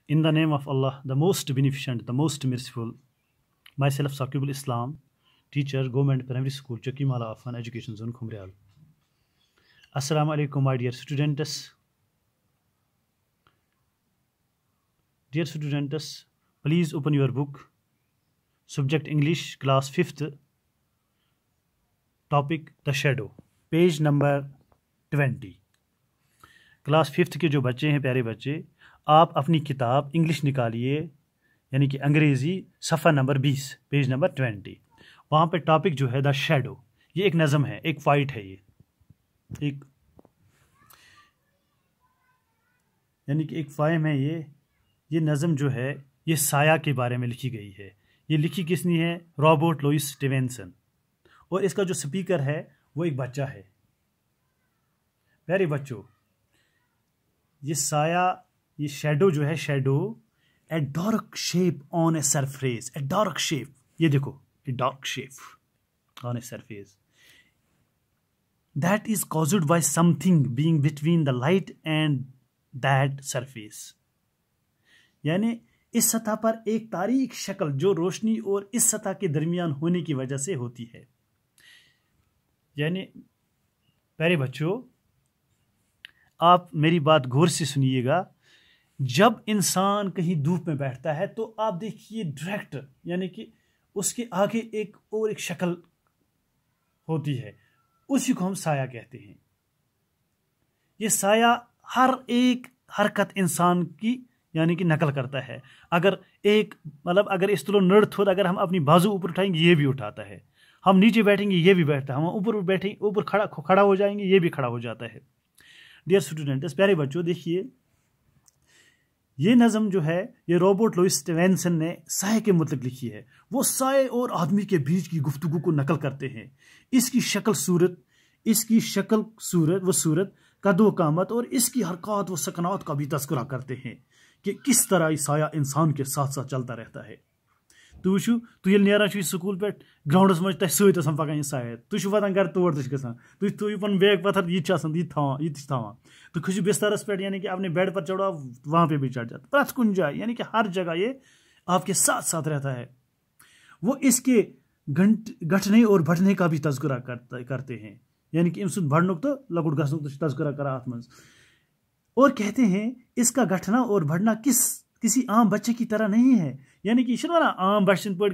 In the name of Allah, the most beneficent, the most merciful, myself Saqibul Islam, teacher, Government Primary School, Chakimala Afan Education Zone, Khumrial. Assalamu alaikum, my dear students. Dear students, please open your book. Subject English, class 5th. Topic The Shadow. Page number 20. Class 5th के जो बच्चे हैं, प्यारे बच्चे, आप अपनी किताब English निकालिए, यानी कि अंग्रेज़ी, सफ़ा नंबर 20, पेज नंबर 20. वहाँ पे टॉपिक जो है द शैडो. ये एक नज़म है, एक फाइट है, ये यानी कि एक फाइम है. ये नज़म जो है ये साया के बारे में लिखी गई है. ये लिखी किसने है? Robert Louis Stevenson. और इसका जो स्पीकर है वो एक बच्चा है. प्यारे बच्चों, ये साया, ये शैडो जो है, shadow a dark shape on a surface, a dark shape. ये देखो, a dark shape on a surface that is caused by something being between the light and that surface. यानी इस सतह पर एक तारीक शक्ल जो रोशनी और इस सतह के दरमियान होने की वजह से होती है. यानी प्यारे बच्चों, आप मेरी बात गौर से सुनिएगा. जब इंसान कहीं धूप में बैठता है तो आप देखिए डायरेक्ट, यानी कि उसके आगे एक और एक शक्ल होती है, उसी को हम साया कहते हैं. ये साया हर एक हरकत इंसान की यानी कि नकल करता है. अगर एक मतलब अगर इस तुलो नड़ थोड़ा, अगर हम अपनी बाजू ऊपर उठाएंगे ये भी उठाता है, हम नीचे बैठेंगे ये भी बैठता है, हम ऊपर बैठेंगे ऊपर खड़ा हो जाएंगे ये भी खड़ा हो जाता है. डियर स्टूडेंट्स, प्यारे बच्चों, देखिए ये नज़म जो है ये रॉबर्ट लुइस स्टीवेंसन ने साए के मतलब लिखी है. वो साए और आदमी के बीच की गुफ्तगू को नकल करते हैं. इसकी शक्ल सूरत व सूरत कदो कामत और इसकी हरकत व सकनात का भी तस्करा करते हैं कि किस तरह ये साया इंसान के साथ साथ चलता रहता है. तु ये नेरान स्कूल पे ग्राउंडस मज तह सत पकान साया, तु वातान घर तोड़ तुम थो पन बैग पत्थर ये थावान, तो खसू बिस्तरस पे, यानी कि अपने बेड पर चढ़ो, वहाँ पे भी चढ़ जाता. प्रत कुन जाए, यानी कि हर जगह ये आपके साथ साथ रहता है. वो इसके गठने और बढ़ने का भी तस्करा करते हैं, यानी कि इम बढ़नुक तो लकुट गसनुक तस्करा करा अत मज. और कहते हैं इसका गठना और बढ़ना किसी आम बच्चे की तरह नहीं है. यानी कि यह आम बच्चन पे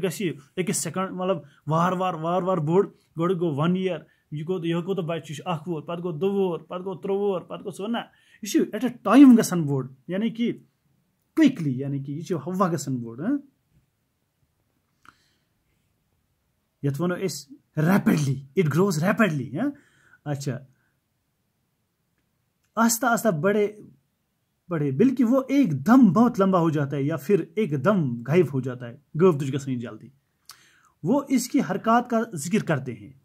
गि सेकंड मतलब वार वार बोड़ गोड़ गो 1 year, यह गो तो बच्चे 1 वोर, पे गो 2 वोर, पे गो 3 वोर, पे गो ना, यह एट अ टाइम गसन बोड़, यानी कि क्विकली, यानी कि यह हवा गसन बोड़. यथ वनो इस रैपिडली, इट ग्रोज रैपिडली. अच्छा, आस्ता आस्ता बड़े बल्कि वो एकदम बहुत लंबा हो जाता है या फिर एकदम गायब हो जाता है, गब तुझ गसनी जल्दी. वो इसकी हरकत का जिक्र करते हैं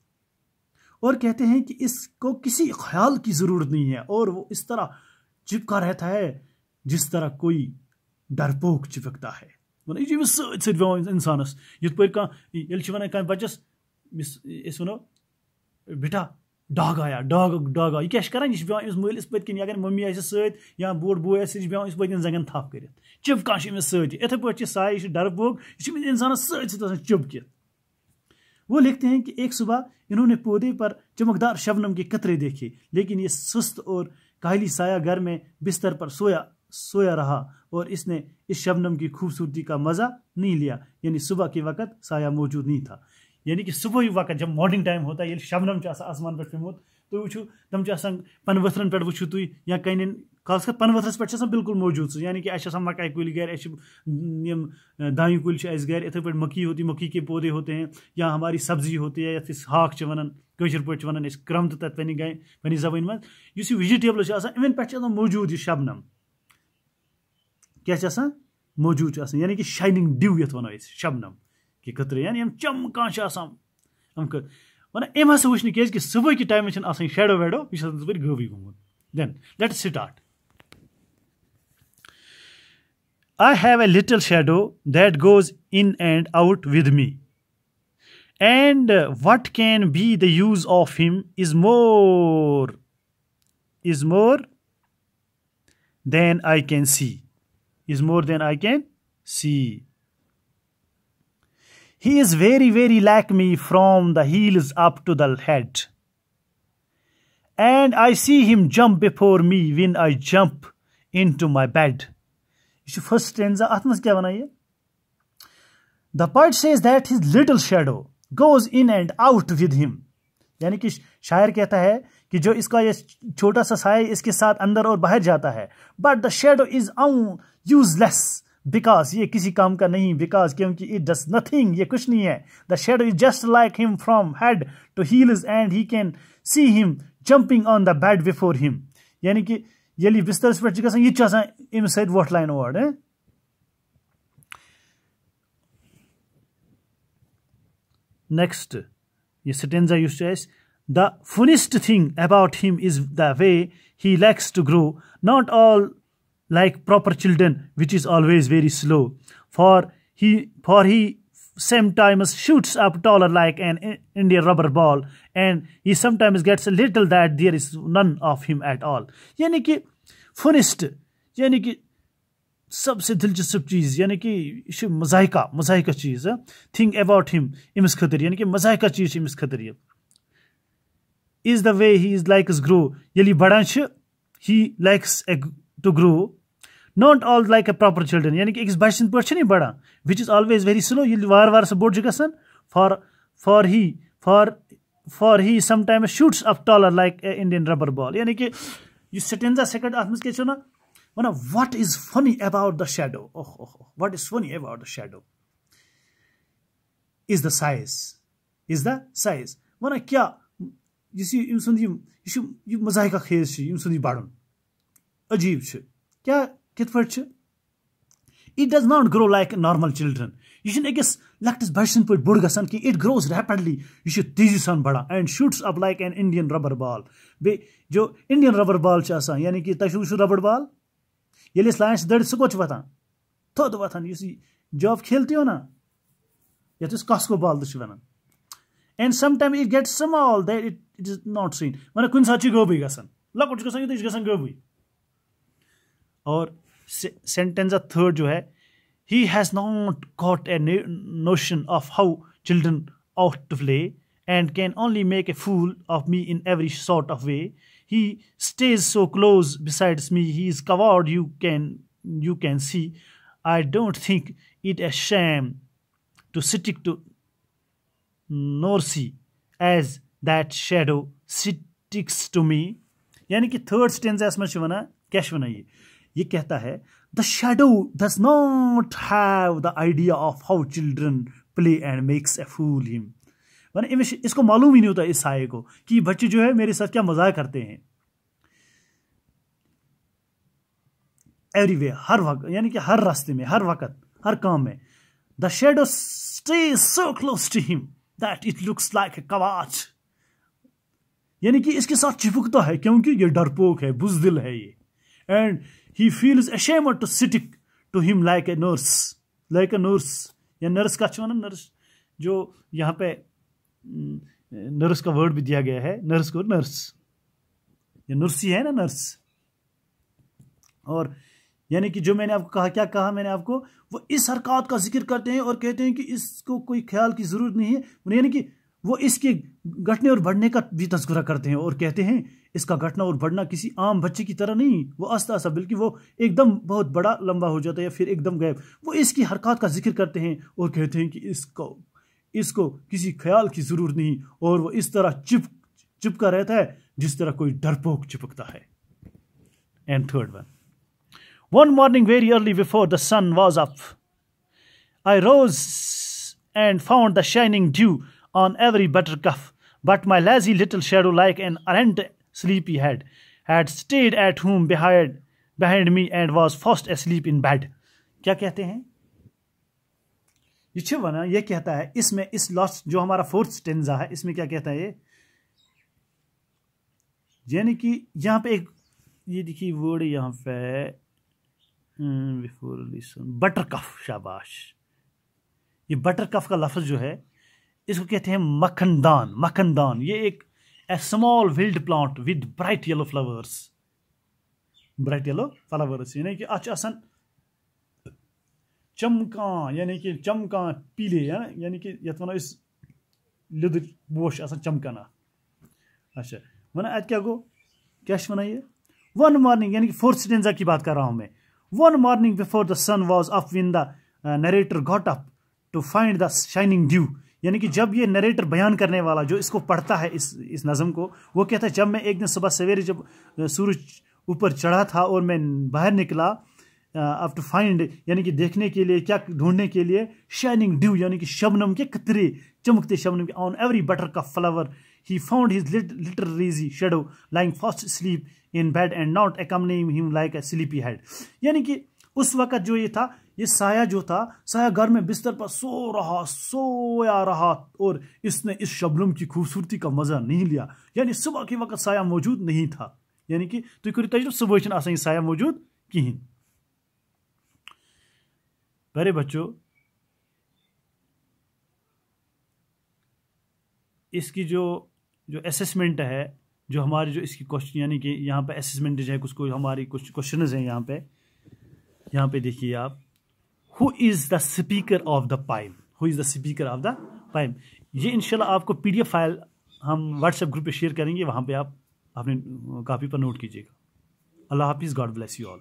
और कहते हैं कि इसको किसी ख्याल की ज़रूरत नहीं है और वो इस तरह चिपका रहता है जिस तरह कोई डरपोक चिपकता है. इंसानस युथ पे बच्चस वो बेटा डाग आया, डाग यह क्या करान, यह पे मलिस पत्कन, अगर मम्मी आ सत या बोड़ बोय आ पे पत्कन जंगन थप कर चिपकान अमिस सत. इथे पे साय डरपोक, यह इंसानस सत चिपक. वो लिखते हैं कि एक सुबह इन्होंने पौधे पर चमकदार शबनम के कतरे देखे, लेकिन ये सुस्त और काहली साया घर में बिस्तर पर सोया रहा और इसने इस शबनम की खूबसूरती का मज़ा नहीं लिया. यानी सुबह के वक़्त साया मौजूद नहीं था. यानी कि सुबह वक्त जब मॉर्निंग टाइम होता है, ये शबनम आसमान पे पेमुत, तो वो तम पन वथरन पे वो तुम या कहीं खास कर पन वथरस पे बिल्कुल मौजूद सह. यानी कि मकाई कुल गर, दायु कुल गर, इथे पे मक्की होती, मक्की के पौधे होते हैं, या हमारी सब्जी होती है, हाक वन कशर पे वन क्रम तो तथ पन्नी जबान मज इस वेजिटेबल इन पे मौजूद यह शबनम क्या मौजूद, यानी कि शाइनिंग ड्यू ये वनो शबनम कि कतरे, यानी हम चमकान वन अम हसा वुच कि सुबह कि टाइम शैडो वैडो यह गवै गोमुत. Then let's start. I have a little shadow that goes in and out with me, and what can be the use of him is more than I can see. is more than I can see. He is very, very like me from the heels up to the head. And I see him jump before me when I jump into my bed. This is first stanza. The poet says that his little shadow goes in and out with him. यानी कि शायर कहता है कि जो इसका ये छोटा सा साया इसके साथ अंदर और बाहर जाता है. But the shadow is useless because ये किसी काम का नहीं, because क्योंकि it does nothing, ये कुछ नहीं है. The shadow is just like him from head to heels and he can see him jumping on the bed before him. यानी कि यली बिस्तर पर जिस ये चासा इम सैद वोट लाइन वर्ड है. Next, ये stanza used to say, the funniest thing about him is the way he likes to grow, not all like proper children, which is always very slow. For he sometimes shoots up taller like an Indian rubber ball, and he sometimes gets a little that there is none of him at all. यानी कि funniest, यानी कि सबसे दिलचस्प चीज, यानी कि मजाइका चीज है. थिंग अबाउट हिम इमस खतर, यानी कि मजाइका चीज इमस खतर ये is the way he is likes grow. यली बड़ा he likes to grow, not all like a proper children. यानी कि एक बच्चन पर नहीं बड़ा, which is always very slow. यली वार से board जगसन. For he sometimes shoots up taller like an Indian rubber ball. यानी कि ये stanza second आत्मस के चुना. What is funny about the shadow? What is funny about the shadow? Is the size. क्या you see you मजाइका खेज यम सुन बड़न अजीब क्या कित पे. It does not grow like normal children. You अकिस लक्टिस Bachchan पे बुड़ गसन कि it grows rapidly. यह तेजी सान बड़ा and shoots up like an Indian rubber ball. बे जो Indian rubber ball आसान, यानी कि तशु rubber ball ये लाइन से दड़ सकोच वतान थोद वतान जो आप खेलते हो ना ये तो कास्को बॉल तो one. And sometimes it gets small that it is not seen. मैंने कुछ साची गोबी गसन लकुट गसन ये तो गसन गोबी. और सेंटेंस थर्ड जो है, he has not got a notion of how children ought to play and can only make a fool of me in every sort of way. He stays so close besides me, he is covered, you can see. I don't think it a shame to stick to nor see as that shadow sticks to me. यानी कि third stanza में वना क्या वना ये कहता है the shadow does not have the idea of how children play and makes a fool him. इसको मालूम ही नहीं होता इस साये को कि बच्चे जो है मेरे साथ क्या मजाक करते हैं. एवरीवेयर, हर वक्त, यानी कि हर रास्ते में, हर वक्त, हर काम में. The shadow stays so close to him that it looks like a कवच. यानी कि इसके साथ चिपकता है क्योंकि ये डरपोक है, बुजदिल है ये. And he feels ashamed to stick to him like a nurse. या नर्स का चुना नर्स जो यहाँ पे नर्स का वर्ड भी दिया गया है, नर्स को नर्स या नर्सी है ना नर्स. और यानी कि जो मैंने आपको कहा, क्या कहा मैंने आपको, वो इस हरकत का जिक्र करते हैं और कहते हैं कि इसको कोई ख्याल की जरूरत नहीं है. यानी कि वो इसके घटने और बढ़ने का भी तस्करा करते हैं और कहते हैं इसका घटना और बढ़ना किसी आम बच्चे की तरह नहीं, वो आस्ता आस्ता, बल्कि वो एकदम बहुत बड़ा लंबा हो जाता है या फिर एकदम गायब. वो इसकी हरकत का जिक्र करते हैं और कहते हैं कि इसको किसी ख्याल की जरूरत नहीं और वो इस तरह चिपका रहता है जिस तरह कोई डरपोक चिपकता है. And third one morning very early before the sun was up, I rose and found the shining dew on every buttercup, but my lazy little shadow, like an errant sleepy head, had stayed at home behind me and was fast asleep in bed. क्या कहते हैं ये बना, ये कहता है इसमें, इस लास्ट जो हमारा फोर्थ स्टेंजा है इसमें क्या कहता है ये, यानी कि यहाँ पे एक ये देखिए वर्ड यहाँ पे बटरकफ. शाबाश. ये बटरकफ का लफ्ज जो है इसको कहते हैं मक्खनदान. ये एक small wild plant with bright yellow flowers. यानी कि अच्छा आसान چمکان یعنی کہ چمکان پیلے یعنی کہ یت ونو اس لیدر بوش آسان چمکان اچھا ون ات کیا گو کیا ونان یہ ون مارننگ یعنی کہ فورتھ سٹینزا کی بات کر رہا ہوں میں one morning before the sun was up when the narrator got up to find the shining dew یعنی کہ جب یہ نریٹر بیان کرنے والا جو اس کو پڑھتا ہے اس نظم کو وہ کہتا ہے جب میں ایک دن صبح سویرے جب سورج اوپر چڑھا تھا اور میں باہر نکلا اب ٹو فائنڈ یعنی کہ دیکھنے کے لیے کیا ڈھونڈنے کے لیے شائننگ ڈیو یعنی کہ شبنم کے قطرے چمکتے شبنم کے on every buttercup flower he found his little lazy shadow lying fast asleep in bed and not accompanying him like a sleepy head یعنی کہ اس وقت جو یہ تھا یہ سایہ جو تھا سایہ گھر میں بستر پر سویا رہا اور اس نے اس شبنم کی خوبصورتی کا مزہ نہیں لیا یعنی صبح کے وقت سایہ موجود نہیں تھا یعنی کہ تھی کرو تجربہ صبح چھن آسان یہ سایہ موجود کہین پیارے بچوں اس کی جو اسیسمنٹ ہے جو ہماری جو اس کی کوشچن یعنی کہ یہاں پہ اسیسمنٹ جو ہے کچھ کو ہماری کچھ کوشچنز ہیں یہاں پہ دیکھیے آپ who is the speaker of the poem who is the speaker of the poem یہ انشاءاللہ آپ کو پی ڈی ایف فائل ہم واٹس ایپ گروپ پہ شیئر کریں گے وہاں پہ آپ اپنے کاپی پر نوٹ کیجیے گا اللہ حافظ گاڈ بلیس یو آل